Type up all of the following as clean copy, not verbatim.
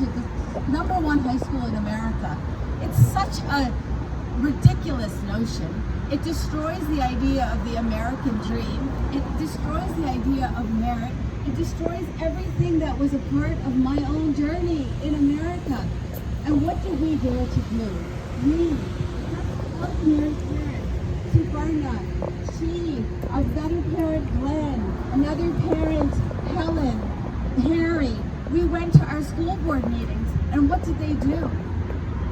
to the #1 high school in America. It's such a ridiculous notion. It destroys the idea of the American dream. It destroys the idea of merit. It destroys everything that was a part of my own journey in America. And what did we dare to do? We have Mary's parents, Suparna, she, our other parent Glenn, another parent Helen, Harry. We went to our school board meetings, and what did they do?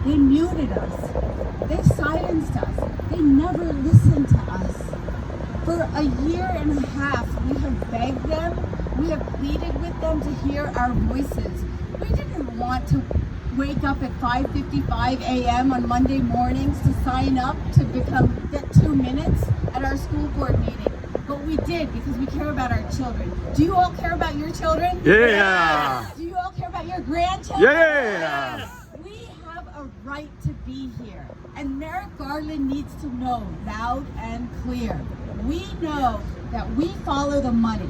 They muted us. They silenced us. They never listened to us. For a year and a half, we have begged them, we have pleaded with them to hear our voices. We didn't want to wake up at 5:55 a.m. on Monday mornings to sign up to get 2 minutes at our school board meeting. But we did because we care about our children. Do you all care about your children? Yeah! Do you all care about your grandchildren? Yeah! We have a right to be here. And Merrick Garland needs to know loud and clear. We know that we follow the money.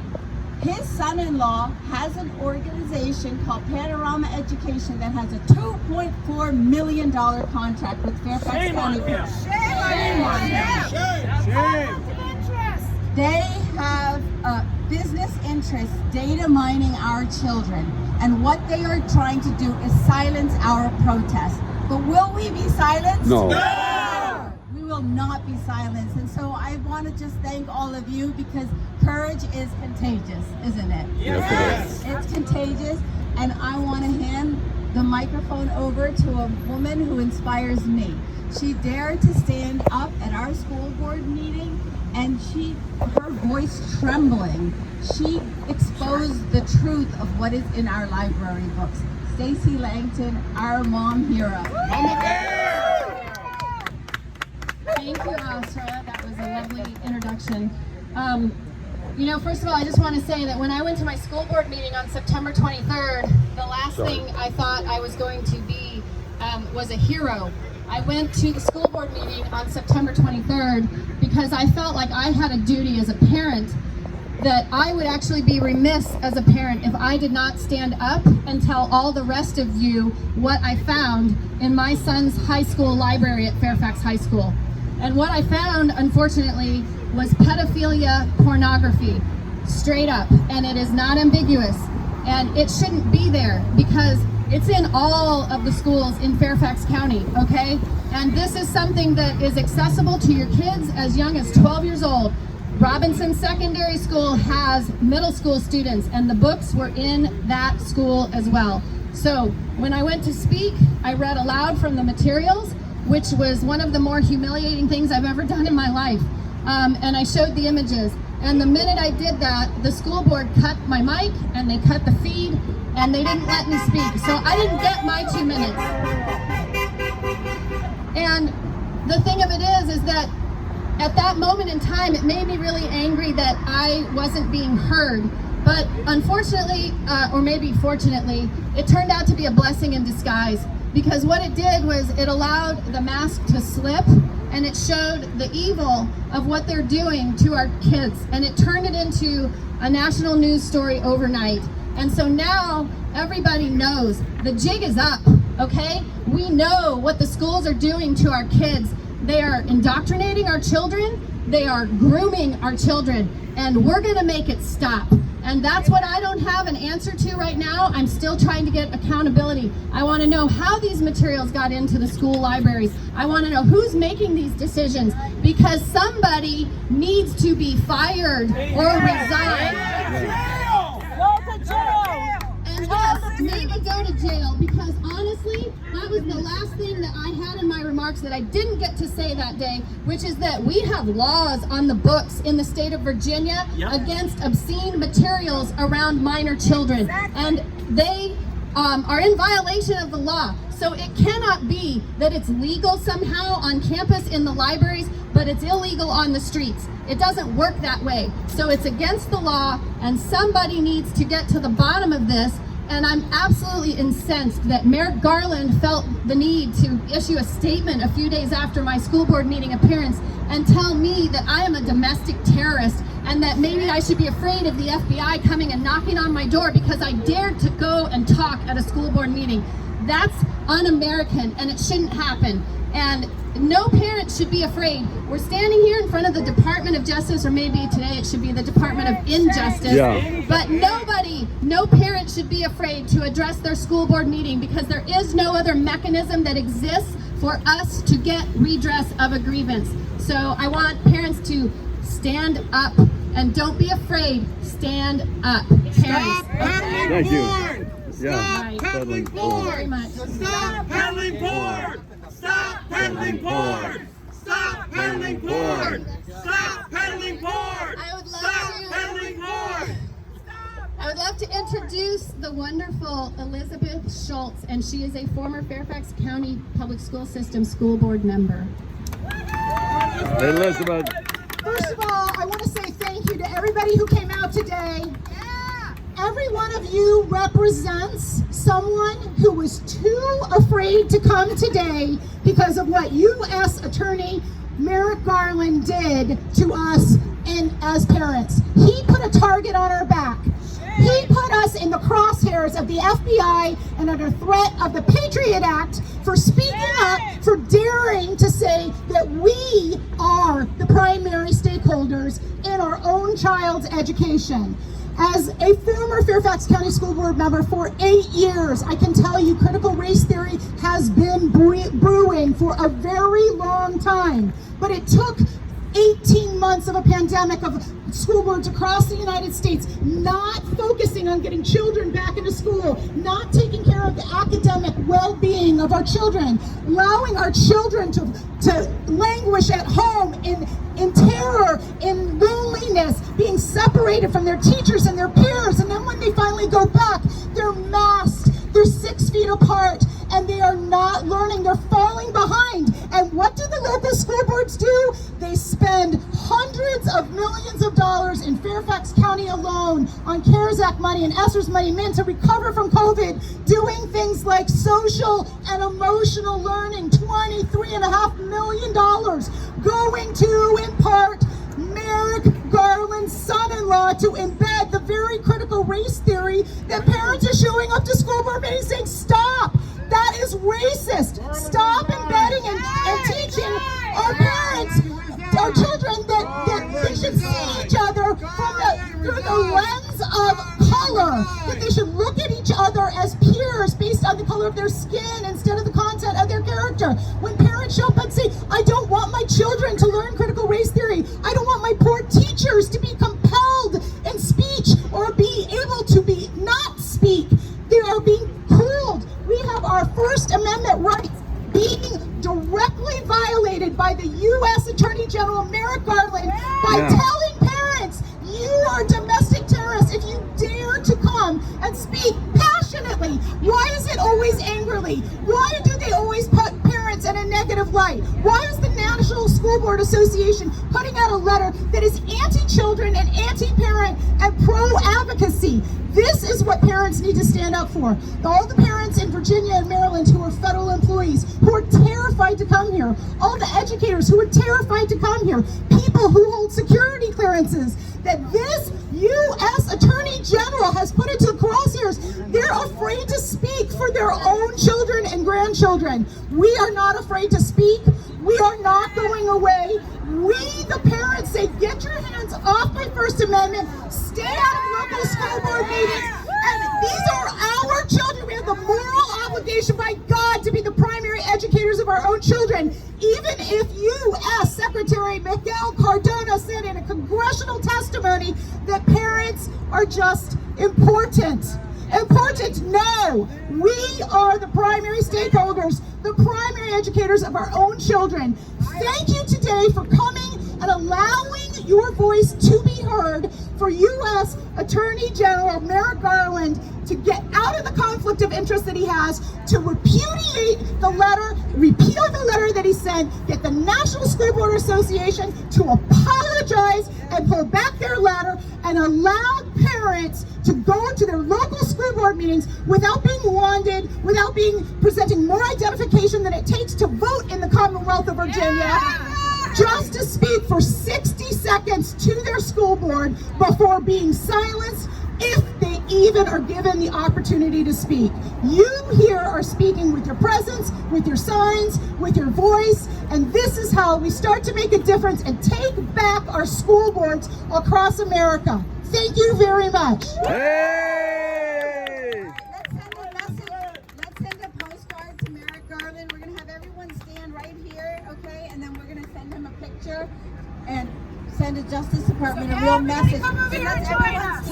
His son-in-law has an organization called Panorama Education that has a $2.4 million contract with Fairfax County. Shame on him. Shame! They have a business interest data mining our children, and what they are trying to do is silence our protests. But will we be silenced? No. We will not be silenced. And so I want to just thank all of you, because courage is contagious, isn't it? Yes. It's contagious, and I want to hand the microphone over to a woman who inspires me. She dared to stand up at our school board meeting, and her voice trembling, she exposed the truth of what is in our library books. Stacy Langton, our mom hero. Thank you, Asra. That was a lovely introduction. First of all, I just want to say that when I went to my school board meeting on September 23rd, the last thing I thought I was going to be was a hero. I went to the school board meeting on September 23rd because I felt like I had a duty as a parent, that I would actually be remiss as a parent if I did not stand up and tell all the rest of you what I found in my son's high school library at Fairfax High School. And what I found, unfortunately, was pedophilia pornography, straight up, and it is not ambiguous. And it shouldn't be there because it's in all of the schools in Fairfax County, okay? And this is something that is accessible to your kids as young as 12 years old. Robinson Secondary School has middle school students, and the books were in that school as well. So when I went to speak, I read aloud from the materials, which was one of the more humiliating things I've ever done in my life. And I showed the images. And the minute I did that, the school board cut my mic and they cut the feed, and they didn't let me speak. So I didn't get my 2 minutes. And the thing of it is that at that moment in time, it made me really angry that I wasn't being heard. But unfortunately, or maybe fortunately, it turned out to be a blessing in disguise, because what it did was it allowed the mask to slip, and it showed the evil of what they're doing to our kids, and it turned it into a national news story overnight. And so now everybody knows the jig is up, okay? We know what the schools are doing to our kids. They are indoctrinating our children, they are grooming our children, and we're gonna make it stop. And that's what I don't have an answer to right now. I'm still trying to get accountability. I want to know how these materials got into the school libraries. I want to know who's making these decisions, because somebody needs to be fired or resign. Go to jail! And yes, maybe go to jail, because honestly, that was the last thing that I had in my remarks that I didn't get to say that day, which is that we have laws on the books in the state of Virginia against obscene materials around minor children. And they are in violation of the law. So it cannot be that it's legal somehow on campus in the libraries, but it's illegal on the streets. It doesn't work that way. So it's against the law, and somebody needs to get to the bottom of this. And I'm absolutely incensed that Merrick Garland felt the need to issue a statement a few days after my school board meeting appearance and tell me that I am a domestic terrorist and that maybe I should be afraid of the FBI coming and knocking on my door because I dared to go and talk at a school board meeting. That's un-American, and it shouldn't happen. And no parent should be afraid. We're standing here in front of the Department of Justice, or maybe today it should be the Department of Injustice. Yeah. But no parent should be afraid to address their school board meeting, because there is no other mechanism that exists for us to get redress of a grievance. So I want parents to stand up, and don't be afraid. Stand up, parents. Thank you. Yeah. Right. Peddling Thank you very porn. much. Stop peddling porn! Stop peddling porn! Stop peddling porn! Stop peddling porn! I would love to introduce the wonderful Elizabeth Schultz, and she is a former Fairfax County Public School System school board member. Hey, Elizabeth. First of all, I want to say thank you to everybody who came out today. Every one of you represents someone who was too afraid to come today because of what U.S. Attorney Merrick Garland did to us as parents. He put a target on our back. He put us in the crosshairs of the FBI and under threat of the Patriot Act for speaking up, for daring to say that we are the primary stakeholders in our own child's education. As a former Fairfax County School Board member for 8 years, I can tell you critical race theory has been brewing for a very long time. But it took 18 months of a pandemic of school boards across the United States not focusing on getting children back into school, not taking care of the academic well-being of our children, allowing our children to languish at home in terror, in loneliness, being separated from their teachers and their peers, and then when they finally go back, they're masked, they're 6 feet apart, and they are not learning, they're falling behind. And what do the local school boards do? They spend hundreds of millions of dollars in Fairfax County alone on CARES Act money and Asra's money meant to recover from COVID, doing things like social and emotional learning, $23.5 million, going to, in part, Merrick Garland's son-in-law to embed the very critical race theory that parents are showing up to school board meetings saying, stop! That is racist. Stop embedding and teaching our parents, our children, that they should see each other through the lens of color, that they should look at each other as peers based on the color of their skin instead of the content of their character. When parents show up and say, I don't want my children to learn critical race theory, I don't want my poor teachers to be compelled in speech or be able to not speak, they are being cooled. We have our First Amendment rights being directly violated by the U.S. Attorney General Merrick Garland by telling parents, you are domestic terrorists if you dare to come and speak passionately. Why is it always angrily? Why do they always put parents in a negative light? Why is the National School Board Association putting out a letter that is anti-children and anti-parent and pro-advocacy? This is what parents need to stand up for. All the parents in Virginia and Maryland who are federal employees, who are terrified to come here, all the educators who are terrified to come here, people who hold security clearances, that this U.S. Attorney General has put into the crosshairs. They're afraid to speak for their own children and grandchildren. We are not afraid to speak. We are not going away. We, the parents, say, get your hands off my First Amendment, stay out of local school board meetings, and these are our children. We have the moral obligation by God to be the primary educators of our own children. Even if U.S. Secretary Miguel Cardona said in a congressional testimony that parents are just important. No, we are the primary stakeholders, the primary educators of our own children. Thank you today for coming and allowing your voice to be heard, for U.S. Attorney General Merrick Garland to get out of the conflict of interest that he has, to repudiate the letter, repeal the letter that he sent, get the National School Board Association to apologize and pull back their letter, and allow parents to go to their local school board meetings without being wanded, without being presenting more identification than it takes to vote in the Commonwealth of Virginia. just to speak for 60 seconds to their school board before being silenced if they even are given the opportunity to speak. You here are speaking with your presence, with your signs, with your voice, and this is how we start to make a difference and take back our school boards across America. Thank you very much. Hey! Let's send a message. Let's send a postcard to Merrick Garland. We're going to have everyone stand right here, okay? And then we're going to send him a picture and send a Justice Department a real message. Come over here and join us.